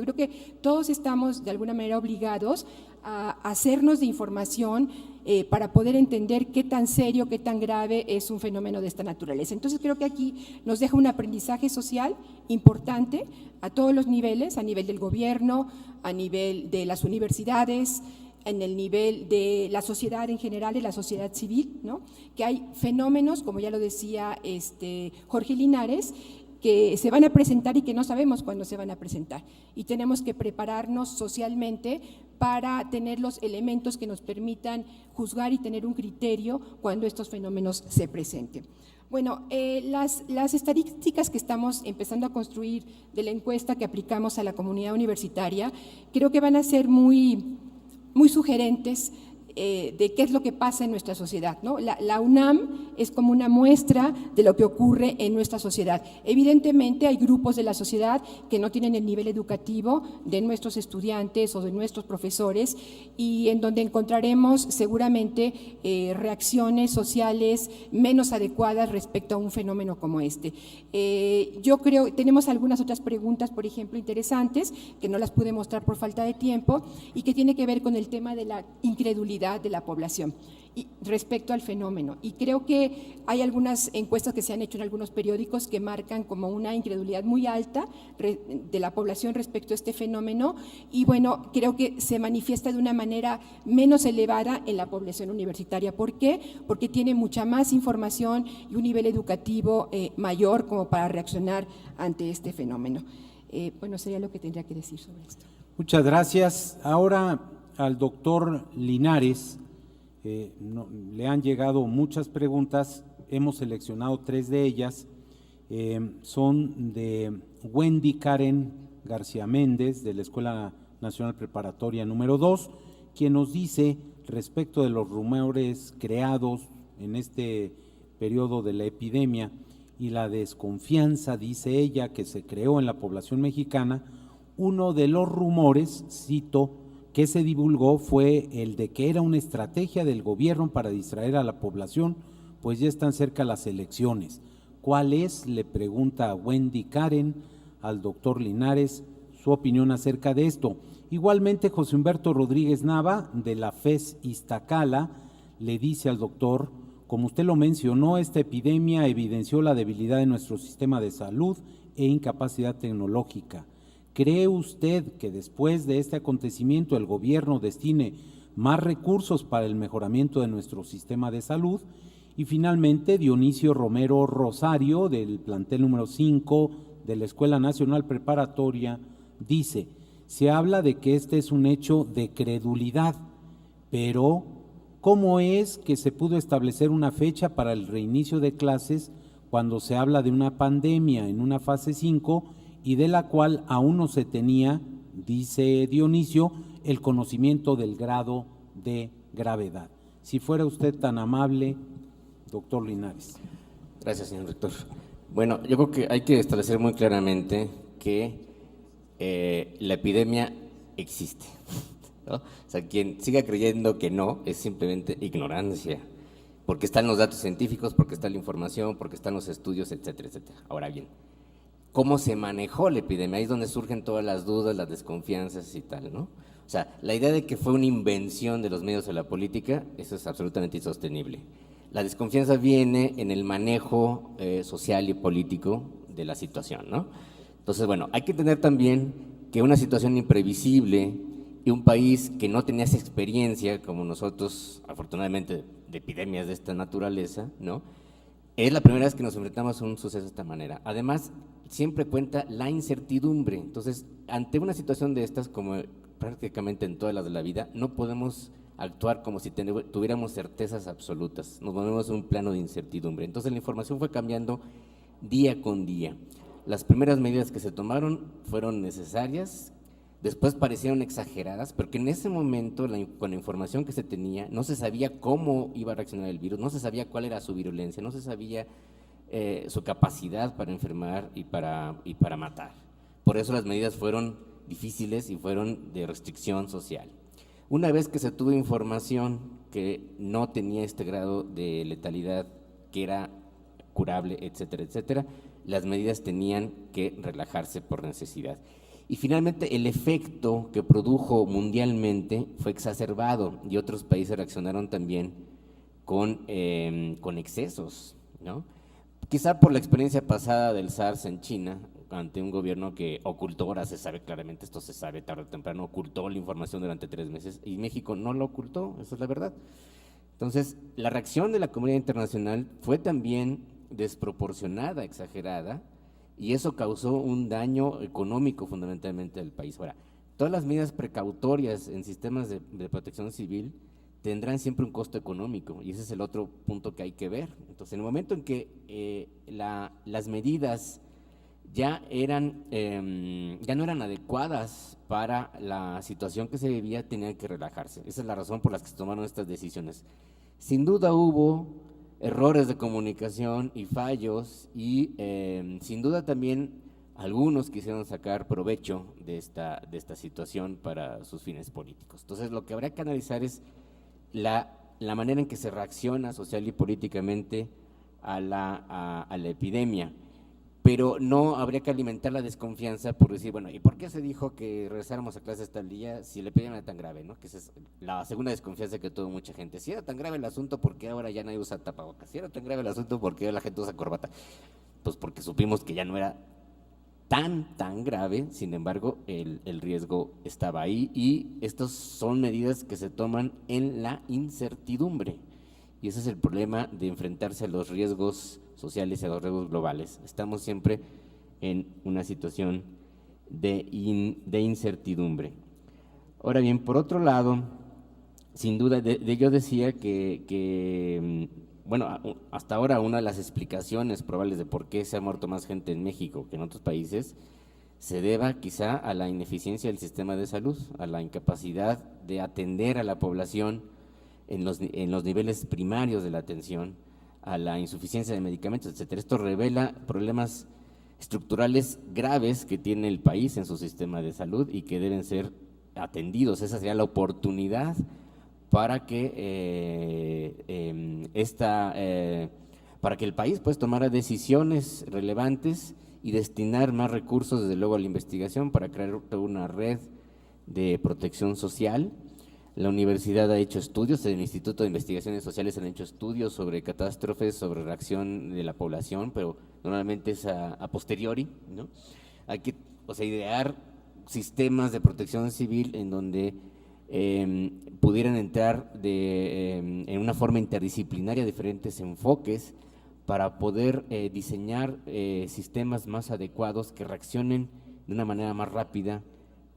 Yo creo que todos estamos de alguna manera obligados a hacernos de información para poder entender qué tan serio, qué tan grave es un fenómeno de esta naturaleza. Entonces creo que aquí nos deja un aprendizaje social importante a todos los niveles, a nivel del gobierno, a nivel de las universidades, en el nivel de la sociedad en general, de la sociedad civil, ¿no? Que hay fenómenos, como ya lo decía Jorge Linares, que se van a presentar y que no sabemos cuándo se van a presentar. Y tenemos que prepararnos socialmente para tener los elementos que nos permitan juzgar y tener un criterio cuando estos fenómenos se presenten. Bueno, las estadísticas que estamos empezando a construir de la encuesta que aplicamos a la comunidad universitaria, creo que van a ser muy sugerentes de qué es lo que pasa en nuestra sociedad, ¿no? La UNAM es como una muestra de lo que ocurre en nuestra sociedad. Evidentemente hay grupos de la sociedad que no tienen el nivel educativo de nuestros estudiantes o de nuestros profesores y en donde encontraremos seguramente reacciones sociales menos adecuadas respecto a un fenómeno como este. Yo creo, tenemos algunas otras preguntas, por ejemplo, interesantes, que no las pude mostrar por falta de tiempo y que tiene que ver con el tema de la incredulidad de la población y respecto al fenómeno. Y creo que hay algunas encuestas que se han hecho en algunos periódicos que marcan como una incredulidad muy alta de la población respecto a este fenómeno y bueno, creo que se manifiesta de una manera menos elevada en la población universitaria. ¿Por qué? Porque tiene mucha más información y un nivel educativo mayor como para reaccionar ante este fenómeno. Bueno, sería lo que tendría que decir sobre esto. Muchas gracias. Ahora al doctor Linares, le han llegado muchas preguntas, hemos seleccionado 3 de ellas, son de Wendy Karen García Méndez, de la Escuela Nacional Preparatoria número 2, quien nos dice respecto de los rumores creados en este periodo de la epidemia y la desconfianza, dice ella, que se creó en la población mexicana. Uno de los rumores, cito, que se divulgó fue el de que era una estrategia del gobierno para distraer a la población, pues ya están cerca las elecciones. ¿Cuál es? Le pregunta Wendy Karen al doctor Linares su opinión acerca de esto. Igualmente, José Humberto Rodríguez Nava, de la FES Iztacala, le dice al doctor, como usted lo mencionó, esta epidemia evidenció la debilidad de nuestro sistema de salud e incapacidad tecnológica. ¿Cree usted que después de este acontecimiento el gobierno destine más recursos para el mejoramiento de nuestro sistema de salud? Y finalmente, Dionisio Romero Rosario, del plantel número 5 de la Escuela Nacional Preparatoria, dice, se habla de que este es un hecho de credulidad, pero ¿cómo es que se pudo establecer una fecha para el reinicio de clases cuando se habla de una pandemia en una fase 5 y de la cual aún no se tenía, dice Dionisio, el conocimiento del grado de gravedad? Si fuera usted tan amable, doctor Linares. Gracias, señor rector. Bueno, yo creo que hay que establecer muy claramente que la epidemia existe, ¿no? O sea, quien siga creyendo que no es simplemente ignorancia, porque están los datos científicos, porque está la información, porque están los estudios, etcétera, etcétera. Ahora bien, ¿cómo se manejó la epidemia? Ahí es donde surgen todas las dudas, las desconfianzas y tal, ¿no? O sea, la idea de que fue una invención de los medios de la política, eso es absolutamente insostenible. La desconfianza viene en el manejo social y político de la situación, ¿no? Entonces, bueno, hay que entender también que una situación imprevisible y un país que no tenía esa experiencia, como nosotros, afortunadamente, de epidemias de esta naturaleza, ¿no? Es la primera vez que nos enfrentamos a un suceso de esta manera. Además, siempre cuenta la incertidumbre. Entonces, ante una situación de estas, como prácticamente en todas las de la vida, no podemos actuar como si tuviéramos certezas absolutas. Nos movemos en un plano de incertidumbre. Entonces, la información fue cambiando día con día. Las primeras medidas que se tomaron fueron necesarias, después parecieron exageradas, porque en ese momento, con la información que se tenía, no se sabía cómo iba a reaccionar el virus, no se sabía cuál era su virulencia, no se sabía su capacidad para enfermar y para matar. Por eso las medidas fueron difíciles y fueron de restricción social. Una vez que se tuvo información que no tenía este grado de letalidad, que era curable, etcétera, etcétera, las medidas tenían que relajarse por necesidad. Y finalmente el efecto que produjo mundialmente fue exacerbado y otros países reaccionaron también con excesos, ¿no? Quizá por la experiencia pasada del SARS en China, ante un gobierno que ocultó, ahora se sabe claramente, esto se sabe tarde o temprano, ocultó la información durante 3 meses y México no lo ocultó, esa es la verdad. Entonces, la reacción de la comunidad internacional fue también desproporcionada, exagerada, y eso causó un daño económico fundamentalmente al país. Ahora, todas las medidas precautorias en sistemas de protección civil tendrán siempre un costo económico, y ese es el otro punto que hay que ver. Entonces, en el momento en que las medidas ya no eran adecuadas para la situación que se vivía, tenían que relajarse. Esa es la razón por la que se tomaron estas decisiones. Sin duda hubo errores de comunicación y fallos y sin duda también algunos quisieron sacar provecho de esta situación para sus fines políticos. Entonces, lo que habrá que analizar es la manera en que se reacciona social y políticamente a la epidemia, pero no habría que alimentar la desconfianza por decir, bueno, ¿y por qué se dijo que regresáramos a clases tal día si la epidemia era tan grave, ¿no? Que esa es la segunda desconfianza que tuvo mucha gente. Si era tan grave el asunto, ¿por qué ahora ya nadie usa tapabocas? Si era tan grave el asunto, ¿por qué ahora la gente usa corbata? Pues porque supimos que ya no era tan grave, sin embargo, el riesgo estaba ahí y estas son medidas que se toman en la incertidumbre. Y ese es el problema de enfrentarse a los riesgos sociales y a los riesgos globales. Estamos siempre en una situación de incertidumbre. Ahora bien, por otro lado, sin duda, yo decía que bueno, hasta ahora una de las explicaciones probables de por qué se ha muerto más gente en México que en otros países se deba quizá a la ineficiencia del sistema de salud, a la incapacidad de atender a la población en los niveles primarios de la atención, a la insuficiencia de medicamentos, etcétera. Esto revela problemas estructurales graves que tiene el país en su sistema de salud y que deben ser atendidos. Esa sería la oportunidad para que para que el país pues tomara decisiones relevantes y destinar más recursos, desde luego, a la investigación para crear una red de protección social. La universidad ha hecho estudios, el Instituto de Investigaciones Sociales han hecho estudios sobre catástrofes, sobre reacción de la población, pero normalmente es a posteriori, ¿no? Hay que, idear sistemas de protección civil en donde pudieran entrar en una forma interdisciplinaria diferentes enfoques para poder diseñar sistemas más adecuados que reaccionen de una manera más rápida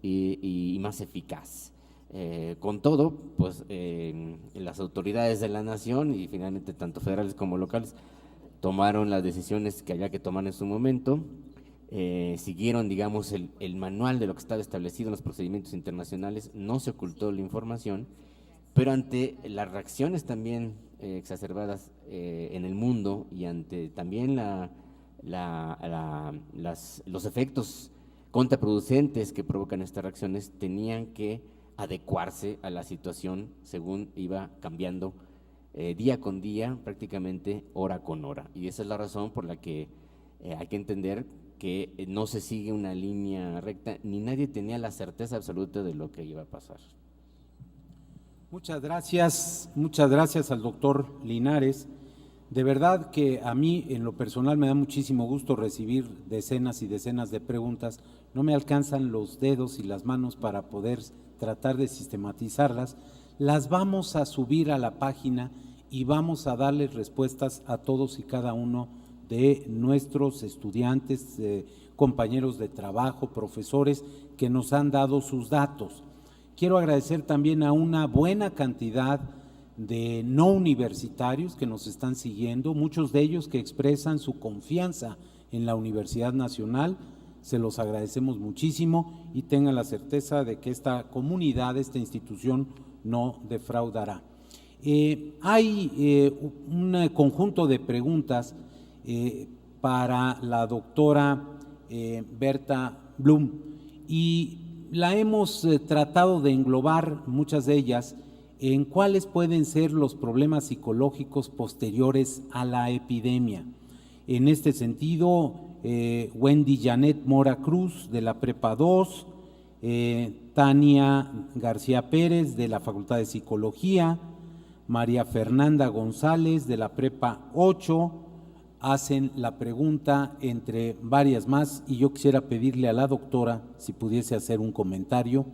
y más eficaz. Con todo, pues las autoridades de la nación y finalmente tanto federales como locales tomaron las decisiones que había que tomar en su momento, siguieron, digamos, el manual de lo que estaba establecido en los procedimientos internacionales, no se ocultó la información, pero ante las reacciones también exacerbadas en el mundo y ante también los efectos contraproducentes que provocan estas reacciones, tenían que adecuarse a la situación según iba cambiando día con día, prácticamente hora con hora. Y esa es la razón por la que hay que entender que no se sigue una línea recta, ni nadie tenía la certeza absoluta de lo que iba a pasar. Muchas gracias al doctor Linares. De verdad que a mí en lo personal me da muchísimo gusto recibir decenas y decenas de preguntas. No me alcanzan los dedos y las manos para poder tratar de sistematizarlas. Las vamos a subir a la página y vamos a darles respuestas a todos y cada uno de nuestros estudiantes, compañeros de trabajo, profesores que nos han dado sus datos. Quiero agradecer también a una buena cantidad de no universitarios que nos están siguiendo, muchos de ellos que expresan su confianza en la Universidad Nacional. Se los agradecemos muchísimo y tengan la certeza de que esta comunidad, esta institución, no defraudará. Hay un conjunto de preguntas para la doctora Berta Blum y la hemos tratado de englobar, muchas de ellas, en cuáles pueden ser los problemas psicológicos posteriores a la epidemia. En este sentido, Wendy Janet Mora Cruz de la Prepa 2, Tania García Pérez de la Facultad de Psicología, María Fernanda González de la Prepa 8, hacen la pregunta entre varias más y yo quisiera pedirle a la doctora si pudiese hacer un comentario.